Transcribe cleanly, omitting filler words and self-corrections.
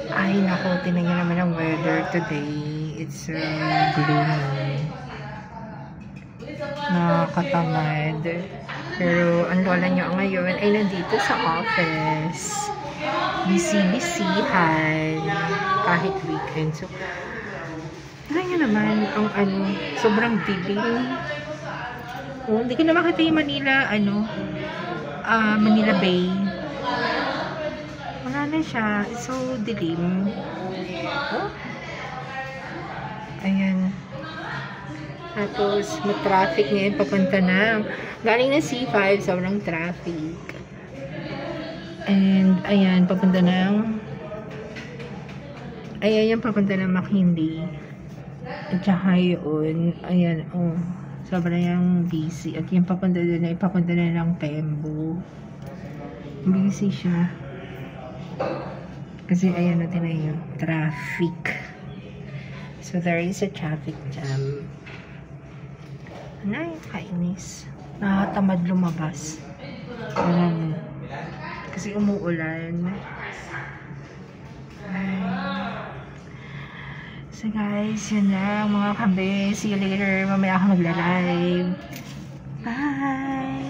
Ay, naku, tinignan naman ang weather today. It's gloomy. Nakakatamad. Pero ang lola niya ngayon ay nandito sa office. Busy-busyhan. Kahit weekend. So, tingnan naman ang sobrang dilim. Oh, hindi ko na makita yung Manila, Manila Bay. Wala na siya. So, dilim. Oh. Ayan. Tapos, mag-traffic ngayon. Papunta na. Galing na C5. Sobrang traffic. And, ayan. Papunta na. Ayan yung papunta na McKinley. At saka yun. Ayan. Oh. Sobrang yung busy. At yung papunta na. Ipapunta na ng Tembo. Busy siya. Kasi ayan natin na yung traffic. So there is a traffic jam. Ano yung kainis? Nakatamad lumabas. Kasi umuulan. So guys, yun lang mga kabe. See you later. Mamaya ako magla-live. Bye!